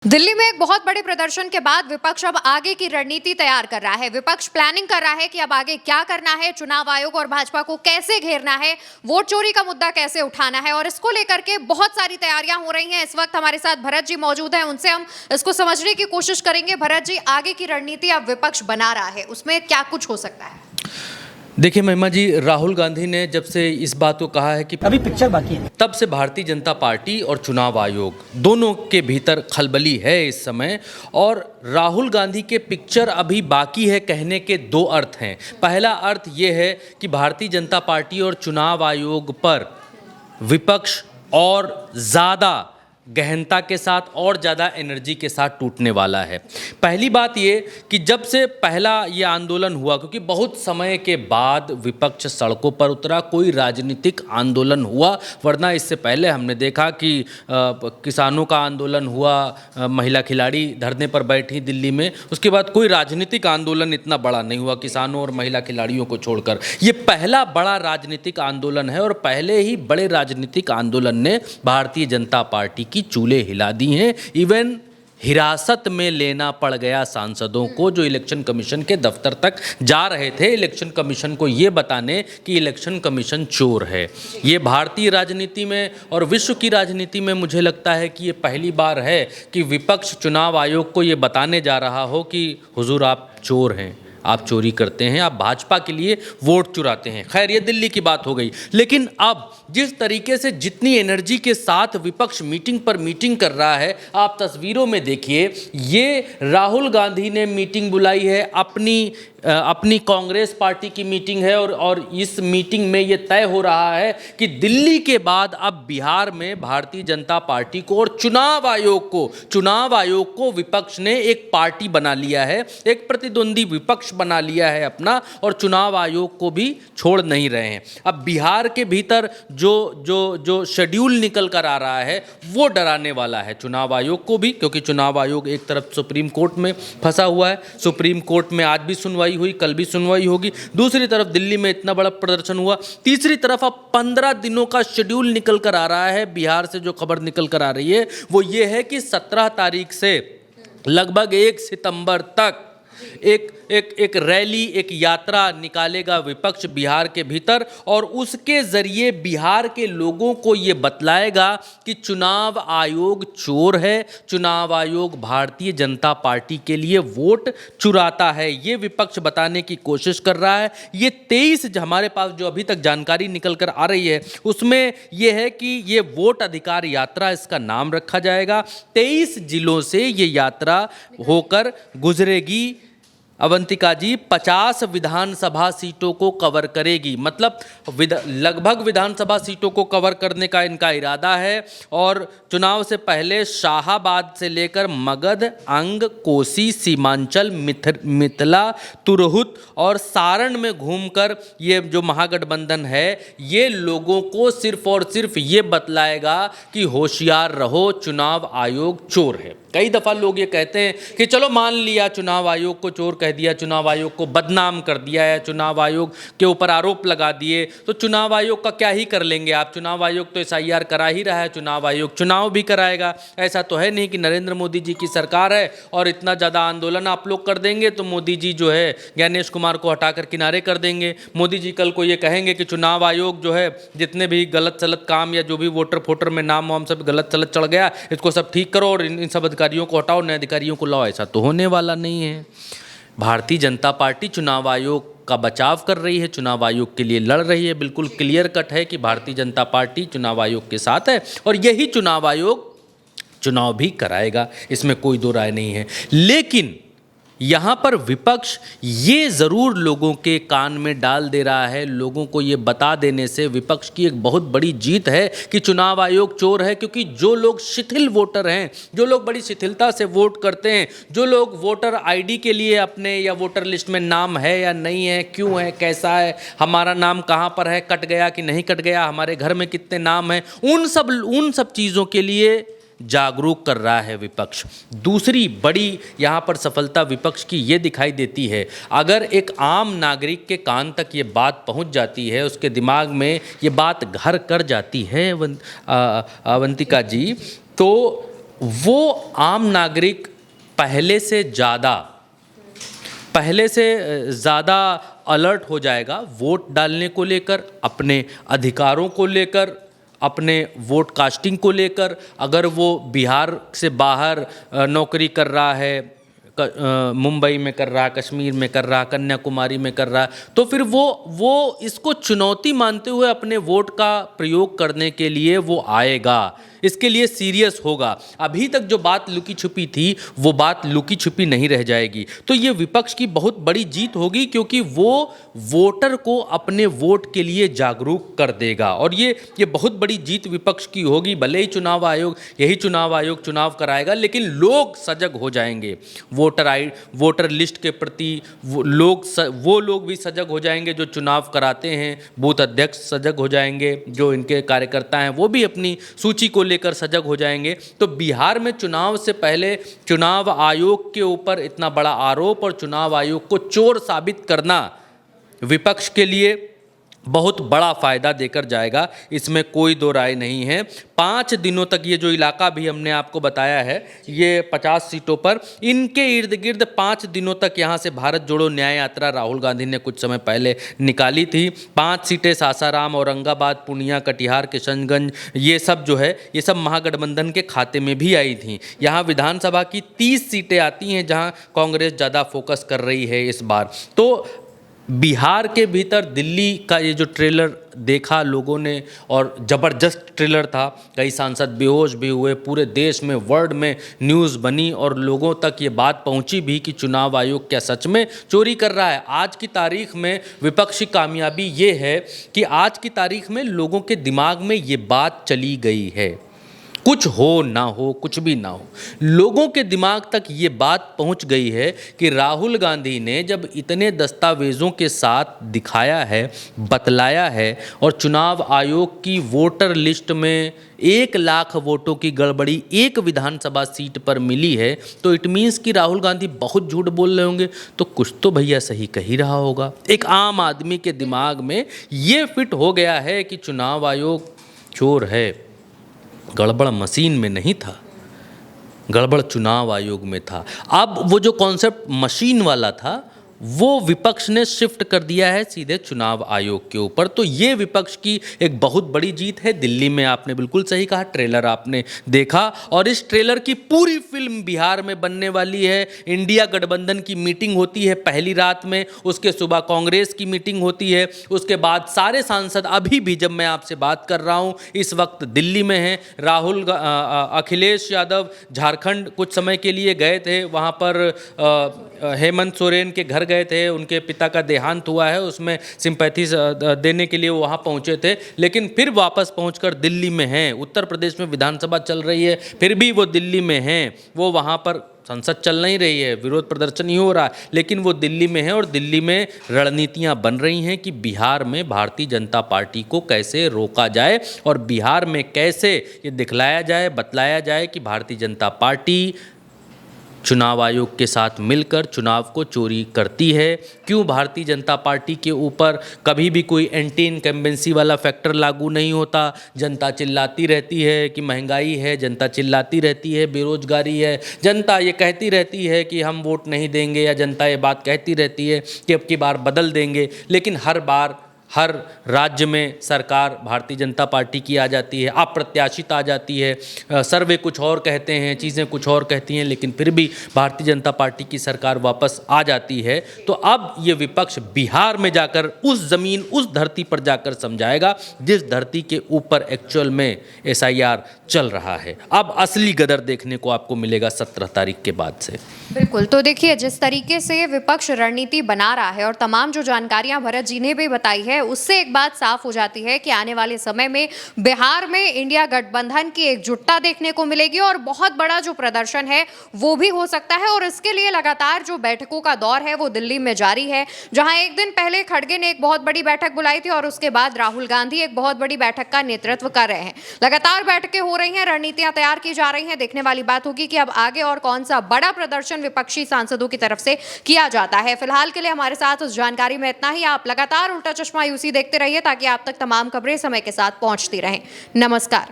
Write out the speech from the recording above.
दिल्ली में एक बहुत बड़े प्रदर्शन के बाद विपक्ष अब आगे की रणनीति तैयार कर रहा है। विपक्ष प्लानिंग कर रहा है कि अब आगे क्या करना है, चुनाव आयोग और भाजपा को कैसे घेरना है, वोट चोरी का मुद्दा कैसे उठाना है और इसको लेकर के बहुत सारी तैयारियां हो रही हैं। इस वक्त हमारे साथ भरत जी मौजूद हैं, उनसे हम इसको समझने की कोशिश करेंगे। भरत जी, आगे की रणनीति अब विपक्ष बना रहा है, उसमें क्या कुछ हो सकता है? देखिए महिमा जी, राहुल गांधी ने जब से इस बात को कहा है कि अभी पिक्चर बाकी है, तब से भारतीय जनता पार्टी और चुनाव आयोग दोनों के भीतर खलबली है इस समय। और राहुल गांधी के पिक्चर अभी बाकी है कहने के दो अर्थ हैं। पहला अर्थ ये है कि भारतीय जनता पार्टी और चुनाव आयोग पर विपक्ष और ज़्यादा गहनता के साथ और ज़्यादा एनर्जी के साथ टूटने वाला है। पहली बात ये कि जब से पहला ये आंदोलन हुआ, क्योंकि बहुत समय के बाद विपक्ष सड़कों पर उतरा, कोई राजनीतिक आंदोलन हुआ, वरना इससे पहले हमने देखा कि किसानों का आंदोलन हुआ, महिला खिलाड़ी धरने पर बैठी दिल्ली में, उसके बाद कोई राजनीतिक आंदोलन इतना बड़ा नहीं हुआ किसानों और महिला खिलाड़ियों को छोड़कर। ये पहला बड़ा राजनीतिक आंदोलन है और पहले ही बड़े राजनीतिक आंदोलन ने भारतीय जनता पार्टी की चूल्हे हिला दी हैं। इवन हिरासत में लेना पड़ गया सांसदों को, जो इलेक्शन कमीशन के दफ्तर तक जा रहे थे इलेक्शन कमीशन को ये बताने कि इलेक्शन कमीशन चोर है। ये भारतीय राजनीति में और विश्व की राजनीति में मुझे लगता है कि ये पहली बार है कि विपक्ष चुनाव आयोग को ये बताने जा रहा हो कि हुजूर आप चोर हैं, आप चोरी करते हैं, आप भाजपा के लिए वोट चुराते हैं। खैर, ये दिल्ली की बात हो गई। लेकिन अब जिस तरीके से जितनी एनर्जी के साथ विपक्ष मीटिंग पर मीटिंग कर रहा है, आप तस्वीरों में देखिए। ये राहुल गांधी ने मीटिंग बुलाई है, अपनी कांग्रेस पार्टी की मीटिंग है और इस मीटिंग में ये तय हो रहा है कि दिल्ली के बाद अब बिहार में भारतीय जनता पार्टी को और चुनाव आयोग को विपक्ष ने एक पार्टी बना लिया है, एक प्रतिद्वंदी विपक्ष बना लिया है अपना, और चुनाव आयोग को भी छोड़ नहीं रहे हैं। अब बिहार के भीतर जो शेड्यूल निकल कर आ रहा है वो डराने वाला है चुनाव आयोग को भी, क्योंकि चुनाव आयोग एक तरफ सुप्रीम कोर्ट में फंसा हुआ है। सुप्रीम कोर्ट में आज भी सुनवाई हुई, कल भी सुनवाई होगी। दूसरी तरफ दिल्ली में इतना बड़ा प्रदर्शन हुआ। तीसरी तरफ अब 15 दिनों का शेड्यूल निकल कर आ रहा है। बिहार से जो खबर निकल कर आ रही है वो ये है कि 17 तारीख से लगभग 1 सितंबर तक एक रैली, एक यात्रा निकालेगा विपक्ष बिहार के भीतर, और उसके जरिए बिहार के लोगों को ये बतलाएगा कि चुनाव आयोग चोर है, चुनाव आयोग भारतीय जनता पार्टी के लिए वोट चुराता है। ये विपक्ष बताने की कोशिश कर रहा है। ये 23 हमारे पास जो अभी तक जानकारी निकल कर आ रही है उसमें यह है कि ये वोट अधिकार यात्रा, इसका नाम रखा जाएगा। 23 जिलों से ये यात्रा होकर गुजरेगी। अवंतिका जी 50 विधानसभा सीटों को कवर करेगी, मतलब लगभग विधानसभा सीटों को कवर करने का इनका इरादा है। और चुनाव से पहले शाहाबाद से लेकर मगध, अंग, कोसी, सीमांचल, मिथिला, तुरहुत और सारण में घूमकर ये जो महागठबंधन है ये लोगों को सिर्फ और सिर्फ ये बतलाएगा कि होशियार रहो, चुनाव आयोग चोर है। कई दफ़ा लोग ये कहते हैं कि चलो मान लिया चुनाव आयोग को चोर कह दिया, चुनाव आयोग को बदनाम कर दिया है, चुनाव आयोग के ऊपर आरोप लगा दिए, तो चुनाव आयोग का क्या ही कर लेंगे आप? चुनाव आयोग तो SIR करा ही रहा है, चुनाव आयोग चुनाव भी कराएगा। ऐसा तो है नहीं कि नरेंद्र मोदी जी की सरकार है और इतना ज़्यादा आंदोलन आप लोग कर देंगे तो मोदी जी जो है ज्ञानेश कुमार को हटाकर किनारे कर देंगे। मोदी जी कल को ये कहेंगे कि चुनाव आयोग जो है जितने भी गलत सलत काम या जो भी वोटर फोटर में नाम वाम सब गलत सलत चढ़ गया, इसको सब ठीक करो और इन सब अधिकारियों को हटाओ, नए अधिकारियों को लाओ। ऐसा तो होने वाला नहीं है। भारतीय जनता पार्टी चुनाव आयोग का बचाव कर रही है, चुनाव आयोग के लिए लड़ रही है। बिल्कुल क्लियर कट है कि भारतीय जनता पार्टी चुनाव आयोग के साथ है और यही चुनाव आयोग चुनाव भी कराएगा, इसमें कोई दो राय नहीं है। लेकिन यहाँ पर विपक्ष ये ज़रूर लोगों के कान में डाल दे रहा है, लोगों को ये बता देने से विपक्ष की एक बहुत बड़ी जीत है कि चुनाव आयोग चोर है। क्योंकि जो लोग शिथिल वोटर हैं, जो लोग बड़ी शिथिलता से वोट करते हैं, जो लोग वोटर ID के लिए अपने या वोटर लिस्ट में नाम है या नहीं है, क्यों है, कैसा है, हमारा नाम कहाँ पर है, कट गया कि नहीं कट गया, हमारे घर में कितने नाम हैं, उन सब चीज़ों के लिए जागरूक कर रहा है विपक्ष। दूसरी बड़ी यहाँ पर सफलता विपक्ष की ये दिखाई देती है, अगर एक आम नागरिक के कान तक ये बात पहुँच जाती है, उसके दिमाग में ये बात घर कर जाती है अवंतिका जी, तो वो आम नागरिक पहले से ज़्यादा अलर्ट हो जाएगा वोट डालने को लेकर, अपने अधिकारों को लेकर, अपने वोट कास्टिंग को लेकर। अगर वो बिहार से बाहर नौकरी कर रहा है, मुंबई में कर रहा, कश्मीर में कर रहा, कन्याकुमारी में कर रहा, तो फिर वो इसको चुनौती मानते हुए अपने वोट का प्रयोग करने के लिए वो आएगा, इसके लिए सीरियस होगा। अभी तक जो बात लुकी छुपी थी वो बात लुकी छुपी नहीं रह जाएगी। तो ये विपक्ष की बहुत बड़ी जीत होगी, क्योंकि वो वोटर को अपने वोट के लिए जागरूक कर देगा। और ये बहुत बड़ी जीत विपक्ष की होगी। भले ही चुनाव आयोग चुनाव कराएगा, लेकिन लोग सजग हो जाएंगे वोटर लिस्ट के प्रति। वो लोग भी सजग हो जाएंगे जो चुनाव कराते हैं। बूथ अध्यक्ष सजग हो जाएंगे, जो इनके कार्यकर्ता हैं वो भी अपनी सूची को लेकर सजग हो जाएंगे। तो बिहार में चुनाव से पहले चुनाव आयोग के ऊपर इतना बड़ा आरोप और चुनाव आयोग को चोर साबित करना विपक्ष के लिए बहुत बड़ा फायदा देकर जाएगा, इसमें कोई दो राय नहीं है। 5 दिनों तक ये जो इलाका भी हमने आपको बताया है, ये 50 सीटों पर, इनके इर्द गिर्द 5 दिनों तक यहाँ से भारत जोड़ो न्याय यात्रा राहुल गांधी ने कुछ समय पहले निकाली थी। 5 सीटें सासाराम, औरंगाबाद, पूर्णिया, कटिहार, किशनगंज, ये सब जो है ये सब महागठबंधन के खाते में भी आई थी। यहाँ विधानसभा की 30 सीटें आती हैं जहाँ कांग्रेस ज़्यादा फोकस कर रही है इस बार। तो बिहार के भीतर दिल्ली का ये जो ट्रेलर देखा लोगों ने, और ज़बरदस्त ट्रेलर था, कई सांसद बेहोश भी हुए, पूरे देश में वर्ल्ड में न्यूज़ बनी और लोगों तक ये बात पहुंची भी कि चुनाव आयोग क्या सच में चोरी कर रहा है। आज की तारीख में विपक्षी कामयाबी ये है कि आज की तारीख में लोगों के दिमाग में ये बात चली गई है। कुछ हो ना हो, कुछ भी ना हो, लोगों के दिमाग तक ये बात पहुंच गई है कि राहुल गांधी ने जब इतने दस्तावेज़ों के साथ दिखाया है, बतलाया है, और चुनाव आयोग की वोटर लिस्ट में 1 लाख वोटों की गड़बड़ी एक विधानसभा सीट पर मिली है, तो इट मीन्स कि राहुल गांधी बहुत झूठ बोल रहे होंगे। तो कुछ तो भैया सही कह ही रहा होगा। एक आम आदमी के दिमाग में ये फिट हो गया है कि चुनाव आयोग चोर है। गड़बड़ मशीन में नहीं था, गड़बड़ चुनाव आयोग में था। अब वो जो कॉन्सेप्ट मशीन वाला था वो विपक्ष ने शिफ्ट कर दिया है सीधे चुनाव आयोग के ऊपर। तो ये विपक्ष की एक बहुत बड़ी जीत है। दिल्ली में आपने बिल्कुल सही कहा, ट्रेलर आपने देखा, और इस ट्रेलर की पूरी फिल्म बिहार में बनने वाली है। इंडिया गठबंधन की मीटिंग होती है पहली रात में, उसके सुबह कांग्रेस की मीटिंग होती है, उसके बाद सारे सांसद, अभी भी जब मैं आपसे बात कर रहा हूँ इस वक्त दिल्ली में हैं। अखिलेश यादव झारखंड कुछ समय के लिए गए थे, वहाँ पर हेमंत सोरेन के घर गए थे, उनके पिता का देहांत हुआ है, उसमें सिंपैथी देने के लिए वो वहाँ पहुँचे थे, लेकिन फिर वापस पहुँचकर दिल्ली में हैं। उत्तर प्रदेश में विधानसभा चल रही है, फिर भी वो दिल्ली में हैं। वो वहाँ पर संसद चल नहीं रही है, विरोध प्रदर्शन ही हो रहा है, लेकिन वो दिल्ली में है और दिल्ली में रणनीतियाँ बन रही हैं कि बिहार में भारतीय जनता पार्टी को कैसे रोका जाए और बिहार में कैसे ये दिखलाया जाए, बतलाया जाए कि भारतीय जनता पार्टी चुनाव आयोग के साथ मिलकर चुनाव को चोरी करती है। क्यों भारतीय जनता पार्टी के ऊपर कभी भी कोई एंटी इनकम्बेंसी वाला फैक्टर लागू नहीं होता। जनता चिल्लाती रहती है कि महंगाई है, जनता चिल्लाती रहती है बेरोजगारी है, जनता ये कहती रहती है कि हम वोट नहीं देंगे, या जनता ये बात कहती रहती है कि अब की बार बदल देंगे, लेकिन हर बार हर राज्य में सरकार भारतीय जनता पार्टी की आ जाती है, अप्रत्याशित आ जाती है। सर्वे कुछ और कहते हैं, चीज़ें कुछ और कहती हैं, लेकिन फिर भी भारतीय जनता पार्टी की सरकार वापस आ जाती है। तो अब ये विपक्ष बिहार में जाकर उस ज़मीन, उस धरती पर जाकर समझाएगा जिस धरती के ऊपर एक्चुअल में SIR चल रहा है। अब असली गदर देखने को आपको मिलेगा 17 तारीख के बाद से। बिल्कुल। तो देखिए, जिस तरीके से विपक्ष रणनीति बना रहा है और तमाम जो जानकारियां भरत जी ने भी बताई है, उससे एक बात साफ हो जाती है कि आने वाले समय में बिहार में इंडिया गठबंधन की एकजुटता देखने को मिलेगी और बहुत बड़ा जो प्रदर्शन है वो भी हो सकता है। और इसके लिए लगातार जो बैठकों का दौर है वो दिल्ली में जारी है, जहां एक दिन पहले खड़गे ने एक बहुत बड़ी बैठक बुलाई थी और उसके बाद राहुल गांधी एक बहुत बड़ी बैठक का नेतृत्व कर रहे हैं। लगातार बैठकें हो रही हैं, रणनीतियां तैयार की जा रही हैं। देखने वाली बात होगी कि अब आगे और कौन सा बड़ा प्रदर्शन विपक्षी सांसदों की तरफ से किया जाता है। फिलहाल के लिए हमारे साथ उस जानकारी में इतना ही। आप लगातार उल्टा चश्मा यूसी देखते रहिए ताकि आप तक तमाम खबरें समय के साथ पहुंचती रहें। नमस्कार।